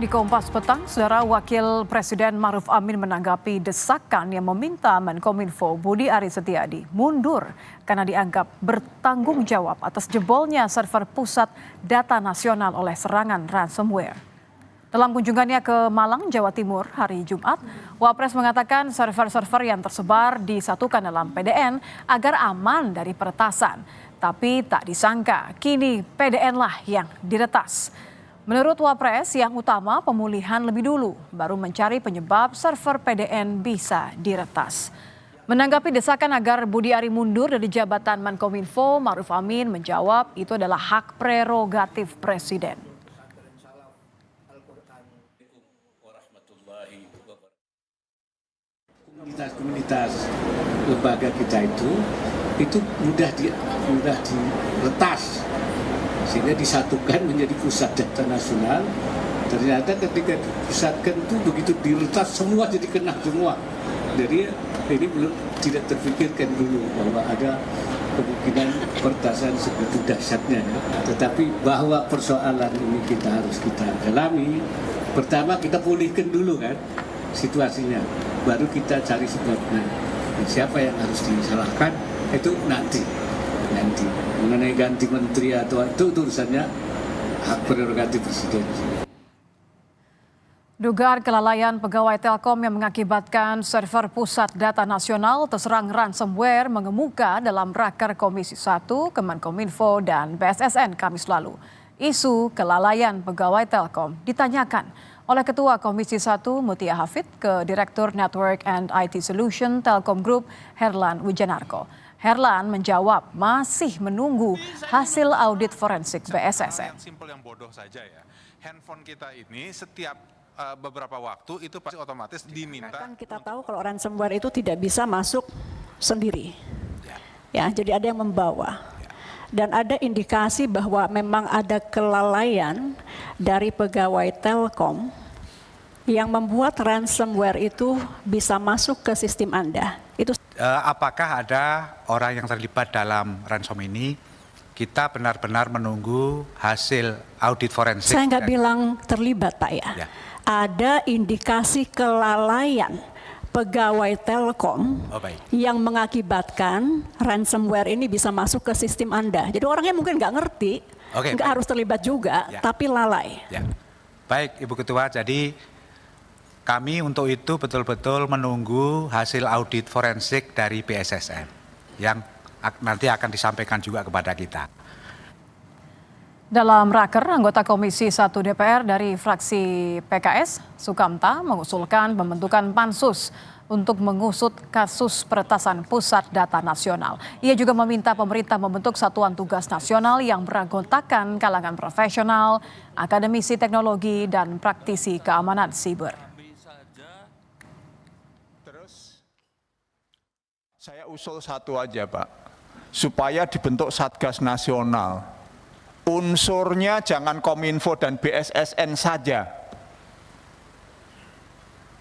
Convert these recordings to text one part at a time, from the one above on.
di Kompas Petang, Saudara Wakil Presiden Ma'ruf Amin menanggapi desakan yang meminta Menkominfo Budi Aris Setiadi mundur karena dianggap bertanggung jawab atas jebolnya server pusat data nasional oleh serangan ransomware. Dalam kunjungannya ke Malang, Jawa Timur hari Jumat, Wapres mengatakan server-server yang tersebar disatukan dalam PDN agar aman dari peretasan. Tapi tak disangka, kini PDN lah yang diretas. Menurut Wapres, yang utama pemulihan lebih dulu, baru mencari penyebab server PDN bisa diretas. Menanggapi desakan agar Budi Ari mundur dari jabatan Menkominfo, Ma'ruf Amin menjawab itu adalah hak prerogatif Presiden. Komunitas lembaga kita itu mudah diretas, sehingga disatukan menjadi pusat data nasional. Ternyata ketika dipusatkan itu begitu diretas semua jadi kena semua. Jadi ini tidak terpikirkan dulu bahwa ada kemungkinan peretasan sebegitu dahsyatnya. Tetapi bahwa persoalan ini harus kita dalami. Pertama kita pulihkan dulu kan situasinya, baru kita cari sebabnya. Dan siapa yang harus disalahkan itu nanti mengenai ganti menteri atau itu urusannya hak prerogatif Presiden. Dugaan kelalaian pegawai Telkom yang mengakibatkan server pusat data nasional terserang ransomware mengemuka dalam raker Komisi 1 Kemenkominfo dan BSSN Kamis lalu. Isu kelalaian pegawai Telkom ditanyakan oleh Ketua Komisi 1 Mutia Hafid ke Direktur Network and IT Solution Telkom Group Herlan Wijanarko. Herlan menjawab masih menunggu hasil audit forensik BSSN. Simpel yang bodoh saja ya. Handphone kita ini setiap beberapa waktu itu pasti otomatis diminta. Kan kita tahu kalau ransomware itu tidak bisa masuk sendiri. Ya, jadi ada yang membawa. Dan ada indikasi bahwa memang ada kelalaian dari pegawai Telkom yang membuat ransomware itu bisa masuk ke sistem Anda. Itu apakah ada orang yang terlibat dalam ransom ini? Kita benar-benar menunggu hasil audit forensik. Saya nggak bilang terlibat, Pak ya. Ada indikasi kelalaian pegawai Telkom yang mengakibatkan ransomware ini bisa masuk ke sistem Anda. Jadi orangnya mungkin nggak ngerti, nggak harus terlibat juga, tapi lalai. Ya. Baik, Ibu Ketua, jadi kami untuk itu betul-betul menunggu hasil audit forensik dari BSSN yang nanti akan disampaikan juga kepada kita. Dalam raker, anggota Komisi 1 DPR dari fraksi PKS, Sukamta, mengusulkan pembentukan pansus untuk mengusut kasus peretasan pusat data nasional. Ia juga meminta pemerintah membentuk satuan tugas nasional yang beranggotakan kalangan profesional, akademisi teknologi, dan praktisi keamanan siber. Saya usul satu aja Pak, supaya dibentuk Satgas Nasional. Unsurnya jangan Kominfo dan BSSN saja,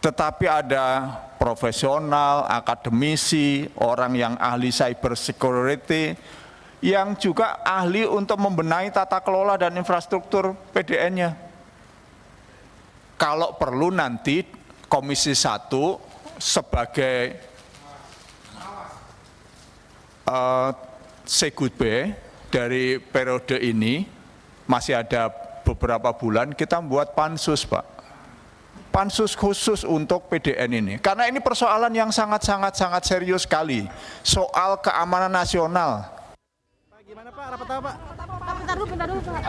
tetapi ada profesional, akademisi, orang yang ahli cyber security, yang juga ahli untuk membenahi tata kelola dan infrastruktur PDN-nya. Kalau perlu nanti Komisi 1 sebagai Segutbe dari periode ini, masih ada beberapa bulan kita membuat pansus Pak. Pansus khusus untuk PDN ini. Karena ini persoalan yang sangat serius sekali. Soal keamanan nasional.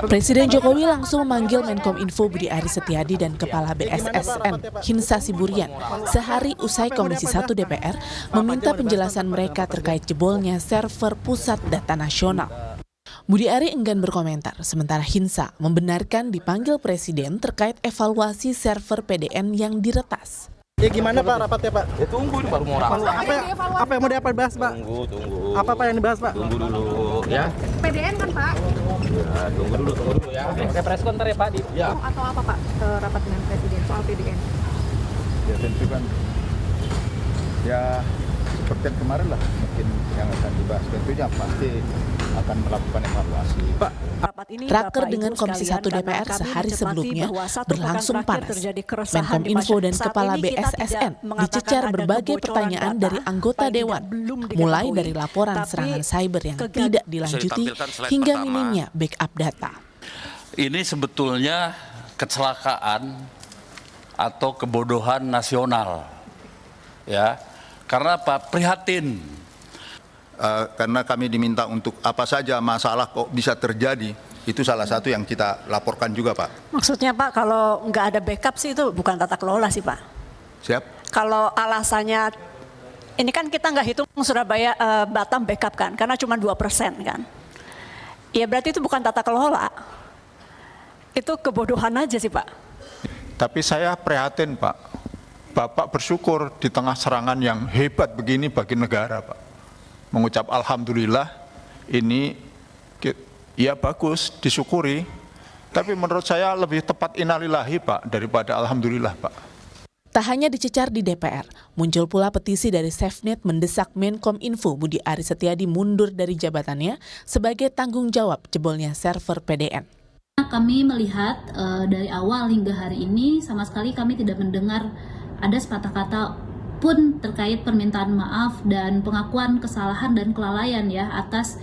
Presiden Jokowi langsung memanggil Menkominfo Budi Aris Setiadi dan Kepala BSSN Hinsa Siburian sehari usai Komisi 1 DPR meminta penjelasan mereka terkait jebolnya server pusat data nasional. Budi Ari enggan berkomentar, sementara Hinsa membenarkan dipanggil Presiden terkait evaluasi server PDN yang diretas. Ya gimana Pak rapatnya Pak? Ya tunggu baru mau rapat. Apa yang mau dibahas Pak? Tunggu. Apa yang dibahas Pak? Tunggu dulu ya. PDN kan Pak? Ya tunggu dulu ya. Saya press konter ya Pak di. Ya. Atau apa Pak rapat dengan Presiden soal PDN? Ya tentu kan ya seperti yang kemarin lah mungkin yang akan dibahas, tentunya pasti akan melakukan evaluasi. Raker dengan Komisi 1 DPR sehari sebelumnya berlangsung panas. Menkominfo dan Kepala BSSN dicecar berbagai pertanyaan dari anggota Dewan, mulai dari laporan serangan cyber yang tidak dilanjuti hingga minimnya backup data. Ini sebetulnya kecelakaan atau kebodohan nasional, ya, karena apa? Prihatin. Karena kami diminta untuk apa saja masalah kok bisa terjadi, itu salah satu yang kita laporkan juga, Pak. Maksudnya Pak, kalau nggak ada backup sih itu bukan tata kelola sih Pak. Siap? Kalau alasannya, ini kan kita nggak hitung Surabaya Batam backup kan, karena cuma 2% kan. Ya berarti itu bukan tata kelola. Itu kebodohan aja sih Pak. Tapi saya prihatin, Pak. Bapak bersyukur di tengah serangan yang hebat begini bagi negara, Pak. Mengucap alhamdulillah, ini ya bagus, disyukuri. Tapi menurut saya lebih tepat innalillahi, Pak, daripada alhamdulillah, Pak. Tak hanya dicecar di DPR, muncul pula petisi dari SafeNet mendesak Menkominfo Budi Aris Setiadi mundur dari jabatannya sebagai tanggung jawab jebolnya server PDN. Kami melihat dari awal hingga hari ini sama sekali kami tidak mendengar ada sepatah kata pun terkait permintaan maaf dan pengakuan kesalahan dan kelalaian ya atas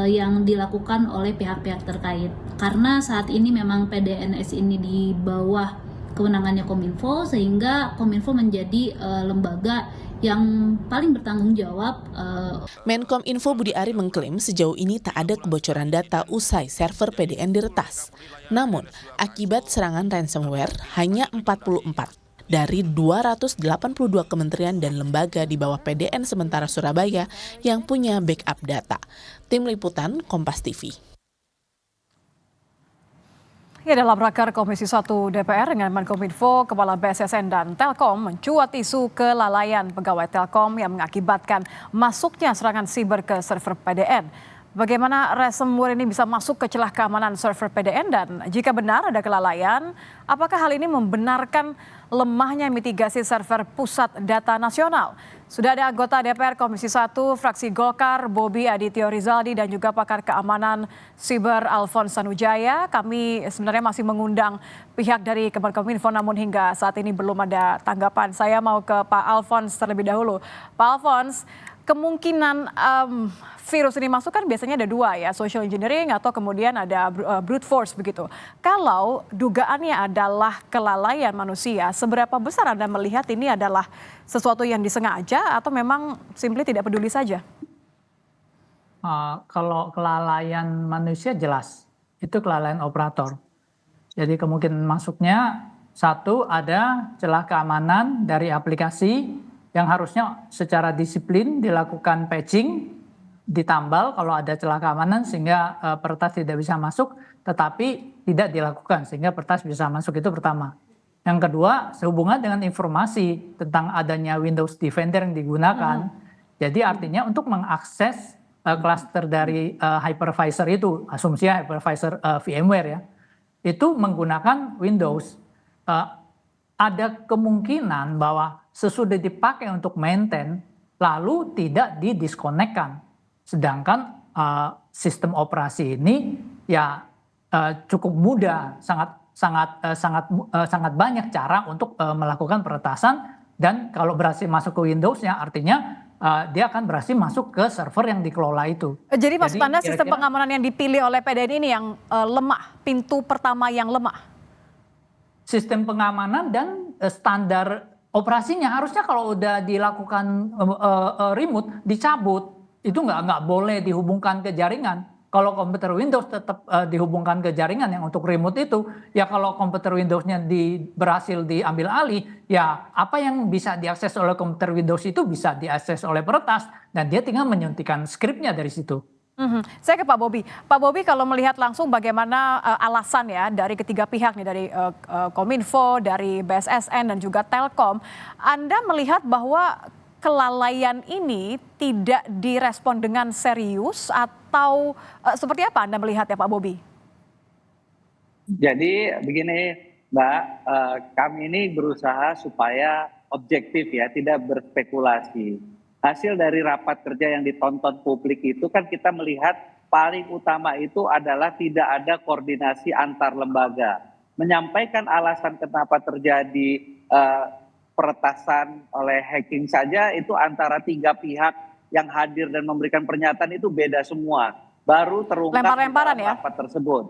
yang dilakukan oleh pihak-pihak terkait. Karena saat ini memang PDNS ini di bawah kewenangannya Kominfo, sehingga Kominfo menjadi lembaga yang paling bertanggung jawab. Menkominfo Budi Ari mengklaim sejauh ini tak ada kebocoran data usai server PDN diretas. Namun, akibat serangan ransomware hanya 44 dari 282 kementerian dan lembaga di bawah PDN sementara Surabaya yang punya backup data. Tim Liputan Kompas TV. Ya, dalam raker Komisi 1 DPR dengan Menkominfo, Kepala BSSN dan Telkom mencuat isu kelalaian pegawai Telkom yang mengakibatkan masuknya serangan siber ke server PDN. Bagaimana ransomware ini bisa masuk ke celah keamanan server PDN dan jika benar ada kelalaian, apakah hal ini membenarkan lemahnya mitigasi server pusat data nasional? Sudah ada anggota DPR Komisi 1 fraksi Golkar, Bobi Adityo Rizaldi dan juga pakar keamanan siber Alphonse Sanujaya. Kami sebenarnya masih mengundang pihak dari Kemenkominfo namun hingga saat ini belum ada tanggapan. Saya mau ke Pak Alphonse terlebih dahulu. Pak Alphonse, kemungkinan virus ini masuk kan biasanya ada dua ya, social engineering atau kemudian ada brute force begitu. Kalau dugaannya adalah kelalaian manusia, seberapa besar Anda melihat ini adalah sesuatu yang disengaja atau memang simply tidak peduli saja? Kalau kelalaian manusia jelas, itu kelalaian operator. Jadi kemungkinan masuknya satu ada celah keamanan dari aplikasi yang harusnya secara disiplin dilakukan patching, ditambal kalau ada celah keamanan sehingga peretas tidak bisa masuk, tetapi tidak dilakukan sehingga peretas bisa masuk, itu pertama. Yang kedua, sehubungan dengan informasi tentang adanya Windows Defender yang digunakan, jadi artinya untuk mengakses cluster dari hypervisor itu, asumsinya hypervisor VMware ya, itu menggunakan Windows. Ada kemungkinan bahwa sesudah dipakai untuk maintain, lalu tidak didiskonekkan. Sedangkan sistem operasi ini ya cukup mudah, sangat banyak cara untuk melakukan peretasan, dan kalau berhasil masuk ke Windows-nya artinya dia akan berhasil masuk ke server yang dikelola itu. Jadi maksud Anda sistem pengamanan yang dipilih oleh PDN ini yang lemah, pintu pertama yang lemah? Sistem pengamanan dan standar operasinya harusnya kalau udah dilakukan remote dicabut, itu nggak boleh dihubungkan ke jaringan. Kalau komputer Windows tetap dihubungkan ke jaringan yang untuk remote itu, ya kalau komputer Windows-nya berhasil diambil alih, ya apa yang bisa diakses oleh komputer Windows itu bisa diakses oleh peretas dan dia tinggal menyuntikkan skripnya dari situ. Saya ke Pak Bobi. Pak Bobi, kalau melihat langsung bagaimana alasan ya dari ketiga pihak nih, dari Kominfo, dari BSSN dan juga Telkom, Anda melihat bahwa kelalaian ini tidak direspon dengan serius atau seperti apa Anda melihat ya Pak Bobi? Jadi begini Mbak, kami ini berusaha supaya objektif ya, tidak berspekulasi. hasil dari rapat kerja yang ditonton publik itu kan kita melihat paling utama itu adalah tidak ada koordinasi antar lembaga. Menyampaikan alasan kenapa terjadi peretasan oleh hacking saja itu antara 3 pihak yang hadir dan memberikan pernyataan itu beda semua. Baru terungkap Lempar-lemparan ya? rapat tersebut.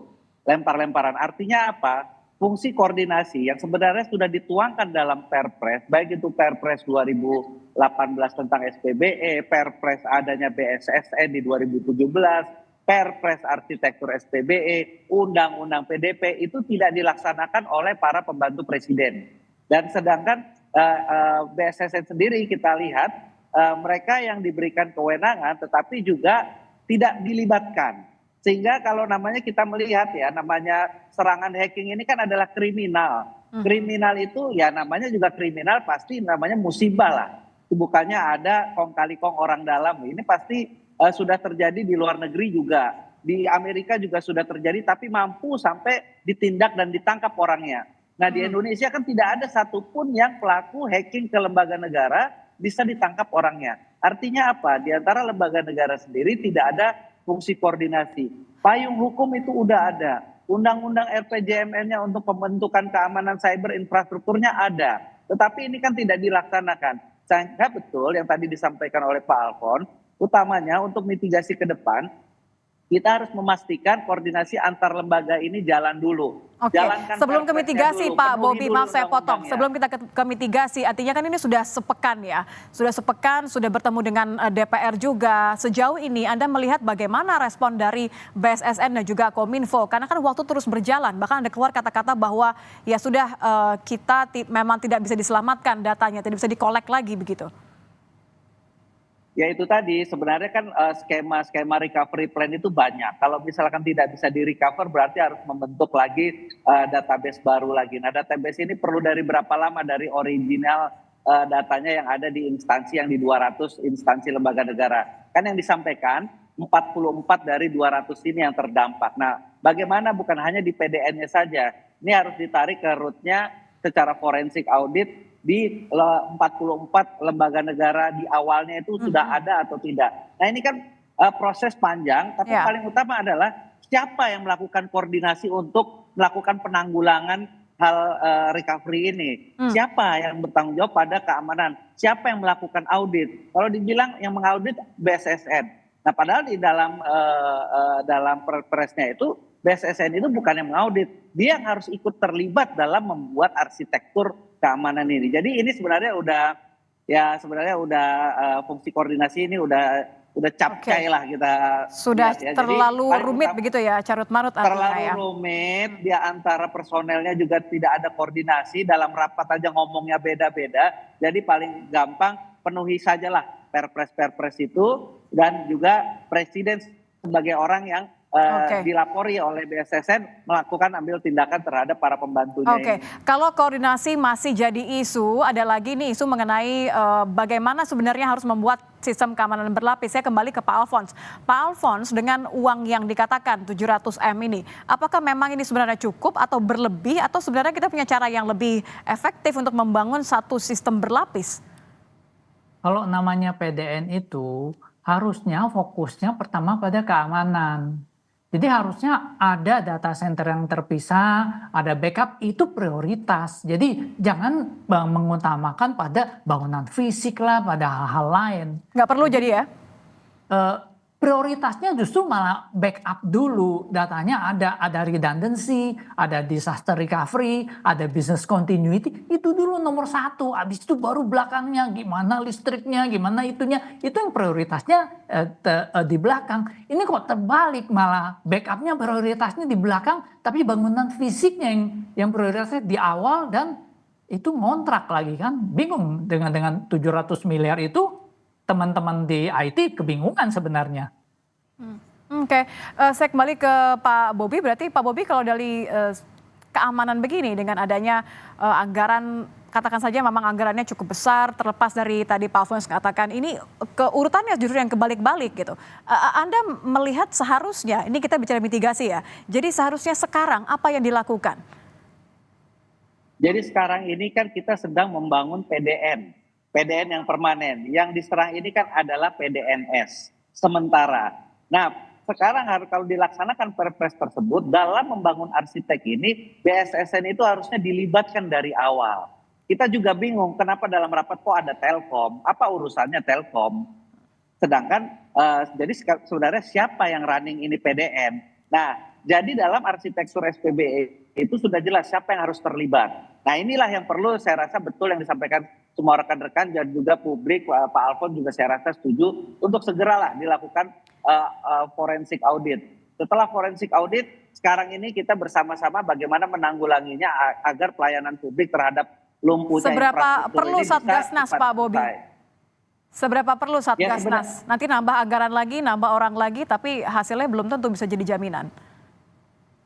Lempar-lemparan. Artinya apa? Fungsi koordinasi yang sebenarnya sudah dituangkan dalam Perpres, baik itu Perpres 2018 tentang SPBE, Perpres adanya BSSN di 2017, Perpres arsitektur SPBE, Undang-Undang PDP itu tidak dilaksanakan oleh para pembantu presiden. Dan sedangkan BSSN sendiri kita lihat mereka yang diberikan kewenangan tetapi juga tidak dilibatkan. Sehingga kalau namanya kita melihat ya, namanya serangan hacking ini kan adalah kriminal. Kriminal itu ya namanya juga kriminal, pasti namanya musibah lah. Bukannya ada kong kali kong orang dalam. Ini pasti sudah terjadi di luar negeri juga. Di Amerika juga sudah terjadi, tapi mampu sampai ditindak dan ditangkap orangnya. Nah di Indonesia kan tidak ada satupun yang pelaku hacking ke lembaga negara bisa ditangkap orangnya. Artinya apa? Di antara lembaga negara sendiri tidak ada fungsi koordinasi. Payung hukum itu udah ada. Undang-undang RPJMN-nya untuk pembentukan keamanan cyber infrastrukturnya ada. Tetapi ini kan tidak dilaksanakan. Sehingga betul yang tadi disampaikan oleh Pak Alfon, utamanya untuk mitigasi ke depan, kita harus memastikan koordinasi antar lembaga ini jalan dulu. Oke, sebelum ke mitigasi Pak Bobi, maaf saya potong. Sebelum kita ke mitigasi, artinya kan ini sudah sepekan ya. Sudah sepekan, sudah bertemu dengan DPR juga. Sejauh ini Anda melihat bagaimana respon dari BSSN dan juga Kominfo? Karena kan waktu terus berjalan, bahkan ada keluar kata-kata bahwa ya sudah kita memang tidak bisa diselamatkan datanya, tidak bisa dikolek lagi begitu. Ya itu tadi, sebenarnya kan skema recovery plan itu banyak. Kalau misalkan tidak bisa di-recover berarti harus membentuk lagi database baru lagi. Nah database ini perlu dari berapa lama dari original datanya yang ada di instansi yang di 200 instansi lembaga negara. Kan yang disampaikan 44 dari 200 ini yang terdampak. Nah bagaimana bukan hanya di PDN-nya saja, ini harus ditarik ke root-nya secara forensik audit, di 44 lembaga negara di awalnya itu sudah ada atau tidak. Nah ini kan proses panjang, tapi paling utama adalah siapa yang melakukan koordinasi untuk melakukan penanggulangan hal recovery ini. Siapa yang bertanggung jawab pada keamanan, siapa yang melakukan audit. Kalau dibilang yang mengaudit BSSN. Nah padahal di dalam perpresnya itu BSSN itu bukan yang mengaudit, dia yang harus ikut terlibat dalam membuat arsitektur keamanan ini. Jadi ini sebenarnya udah fungsi koordinasi ini udah capcay lah kita. Sudah ya. terlalu Jadi, rumit begitu ya, carut marut terlalu rumit, di antara personelnya juga tidak ada koordinasi, dalam rapat aja ngomongnya beda-beda. Jadi paling gampang penuhi sajalah perpres itu, dan juga presiden sebagai orang yang dilapori oleh BSSN melakukan ambil tindakan terhadap para pembantunya. Ini. Kalau koordinasi masih jadi isu, ada lagi nih isu mengenai bagaimana sebenarnya harus membuat sistem keamanan berlapis. Saya kembali ke Pak Alfons. Pak Alfons, dengan uang yang dikatakan 700M ini, apakah memang ini sebenarnya cukup atau berlebih, atau sebenarnya kita punya cara yang lebih efektif untuk membangun satu sistem berlapis? Kalau namanya PDN itu harusnya fokusnya pertama pada keamanan. Jadi harusnya ada data center yang terpisah, ada backup, itu prioritas. Jadi jangan mengutamakan pada bangunan fisik lah, pada hal-hal lain. Nggak perlu jadi ya? Prioritasnya justru malah backup dulu. Datanya ada redundancy, ada disaster recovery, ada business continuity. Itu dulu nomor 1. Habis itu baru belakangnya gimana listriknya, gimana itunya. Itu yang prioritasnya di belakang. Ini kok terbalik, malah backupnya prioritasnya di belakang, tapi bangunan fisiknya yang prioritasnya di awal, dan itu ngontrak lagi kan. Bingung dengan 700 miliar itu. Teman-teman di IT kebingungan sebenarnya. Saya kembali ke Pak Bobi. Berarti Pak Bobi, kalau dari keamanan begini dengan adanya anggaran, katakan saja memang anggarannya cukup besar, terlepas dari tadi Pak Alfons katakan ini keurutannya justru yang kebalik-balik gitu. Anda melihat seharusnya, ini kita bicara mitigasi ya, jadi seharusnya sekarang apa yang dilakukan? Jadi sekarang ini kan kita sedang membangun PDN. PDN yang permanen. Yang diserang ini kan adalah PDNS sementara. Nah, sekarang kalau dilaksanakan Perpres tersebut, dalam membangun arsitek ini, BSSN itu harusnya dilibatkan dari awal. Kita juga bingung kenapa dalam rapat kok ada Telkom, apa urusannya Telkom? Sedangkan jadi sebenarnya siapa yang running ini PDN? Nah, jadi dalam arsitektur SPBE itu sudah jelas siapa yang harus terlibat. Nah, inilah yang perlu saya rasa betul yang disampaikan semua rekan-rekan dan juga publik, Pak Alfon juga saya rasa setuju untuk segeralah dilakukan forensik audit. Setelah forensik audit, sekarang ini kita bersama-sama bagaimana menanggulanginya agar pelayanan publik terhadap lumpuhnya seberapa infrastruktur perlu ini bisa Satgasnas, cepat Pak Bobi? selesai. Seberapa perlu Ya, Satgasnas? Nanti nambah anggaran lagi, nambah orang lagi, tapi hasilnya belum tentu bisa jadi jaminan.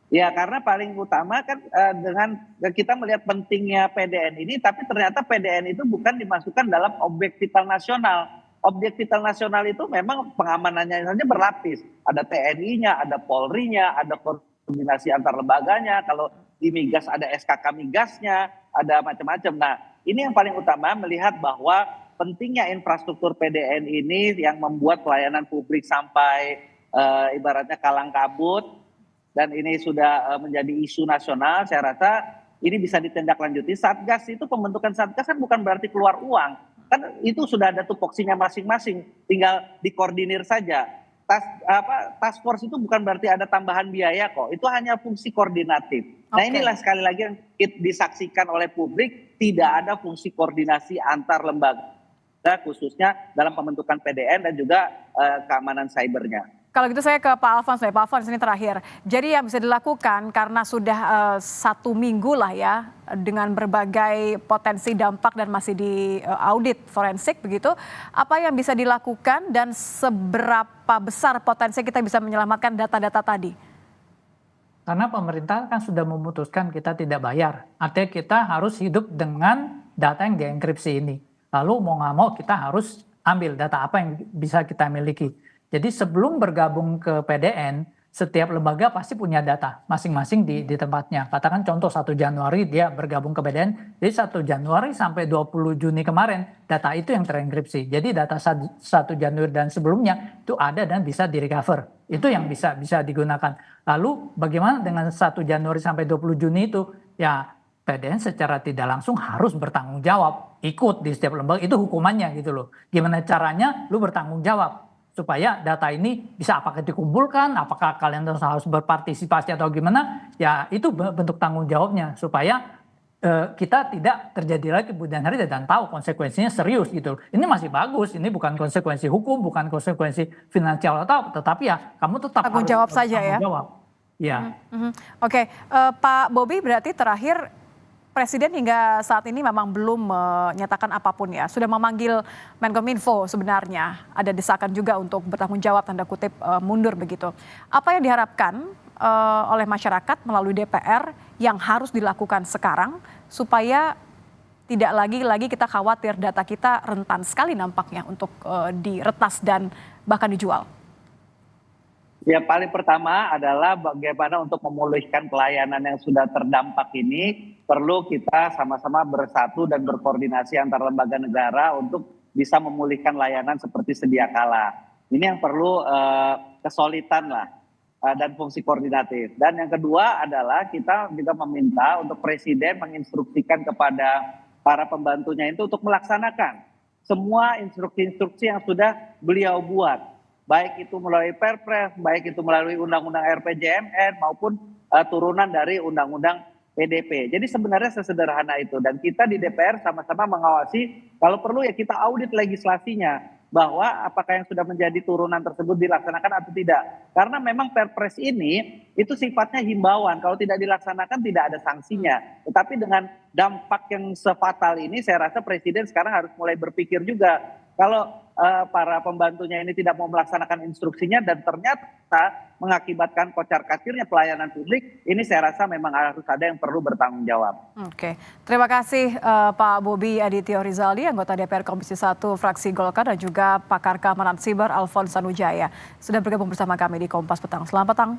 Ya, karena paling utama kan dengan kita melihat pentingnya PDN ini, tapi ternyata PDN itu bukan dimasukkan dalam objek vital nasional. Objek vital nasional itu memang pengamanannya saja berlapis. Ada TNI-nya, ada Polri-nya, ada koordinasi antar lembaganya. Kalau di migas ada SKK migasnya, ada macam-macam. Nah, ini yang paling utama melihat bahwa pentingnya infrastruktur PDN ini yang membuat pelayanan publik sampai ibaratnya kalang kabut, dan ini sudah menjadi isu nasional. Saya rasa ini bisa ditindaklanjuti. Satgas itu, pembentukan Satgas kan bukan berarti keluar uang, kan itu sudah ada tupoksinya masing-masing, tinggal dikoordinir saja. Task force itu bukan berarti ada tambahan biaya kok, itu hanya fungsi koordinatif. Nah, inilah sekali lagi yang disaksikan oleh publik, tidak ada fungsi koordinasi antar lembaga, khususnya dalam pembentukan PDN dan juga keamanan cybernya. Kalau gitu saya ke Pak Alfons, Pak Alfons ini terakhir. Jadi yang bisa dilakukan karena sudah 1 minggu lah ya, dengan berbagai potensi dampak dan masih di audit forensik begitu, apa yang bisa dilakukan dan seberapa besar potensi kita bisa menyelamatkan data-data tadi? Karena pemerintah kan sudah memutuskan kita tidak bayar. Artinya kita harus hidup dengan data yang dienkripsi ini. Lalu mau nggak mau kita harus ambil data apa yang bisa kita miliki. Jadi sebelum bergabung ke PDN, setiap lembaga pasti punya data masing-masing di tempatnya. Katakan contoh 1 Januari dia bergabung ke PDN, jadi 1 Januari sampai 20 Juni kemarin data itu yang terenkripsi. Jadi data 1 Januari dan sebelumnya itu ada dan bisa direcover. Itu yang bisa digunakan. Lalu bagaimana dengan 1 Januari sampai 20 Juni itu? Ya PDN secara tidak langsung harus bertanggung jawab, ikut di setiap lembaga, itu hukumannya gitu loh. Gimana caranya lu bertanggung jawab supaya data ini bisa apakah dikumpulkan, apakah kalian harus berpartisipasi atau gimana, ya itu bentuk tanggung jawabnya supaya kita tidak terjadi lagi kemudian hari dan tahu konsekuensinya serius gitu. Ini masih bagus, ini bukan konsekuensi hukum, bukan konsekuensi finansial atau, tetapi ya kamu tetap tanggung harus jawab saja ya. Jawab. Ya. Oke, Pak Bobi, berarti terakhir Presiden hingga saat ini memang belum menyatakan apapun ya. Sudah memanggil Menkominfo sebenarnya. Ada desakan juga untuk bertanggung jawab tanda kutip mundur begitu. Apa yang diharapkan oleh masyarakat melalui DPR yang harus dilakukan sekarang supaya tidak lagi kita khawatir data kita rentan sekali nampaknya untuk diretas dan bahkan dijual? Ya, paling pertama adalah bagaimana untuk memulihkan pelayanan yang sudah terdampak ini, perlu kita sama-sama bersatu dan berkoordinasi antar lembaga negara untuk bisa memulihkan layanan seperti sedia kala. Ini yang perlu kesulitan lah dan fungsi koordinatif. Dan yang kedua adalah kita juga meminta untuk Presiden menginstruksikan kepada para pembantunya itu untuk melaksanakan semua instruksi-instruksi yang sudah beliau buat. Baik itu melalui Perpres, baik itu melalui Undang-Undang RPJMN maupun turunan dari Undang-Undang PDP. Jadi sebenarnya sesederhana itu, dan kita di DPR sama-sama mengawasi, kalau perlu ya kita audit legislasinya bahwa apakah yang sudah menjadi turunan tersebut dilaksanakan atau tidak. Karena memang Perpres ini itu sifatnya himbauan, kalau tidak dilaksanakan tidak ada sanksinya. Tetapi dengan dampak yang sefatal ini saya rasa Presiden sekarang harus mulai berpikir juga, kalau para pembantunya ini tidak mau melaksanakan instruksinya dan ternyata mengakibatkan kocar-kacirnya pelayanan publik, ini saya rasa memang harus ada yang perlu bertanggung jawab. Oke, terima kasih Pak Bobi Adityo Rizaldi, anggota DPR Komisi 1 fraksi Golkar, dan juga pakar keamanan siber Alfons Tanujaya sudah bergabung bersama kami di Kompas Petang. Selamat petang.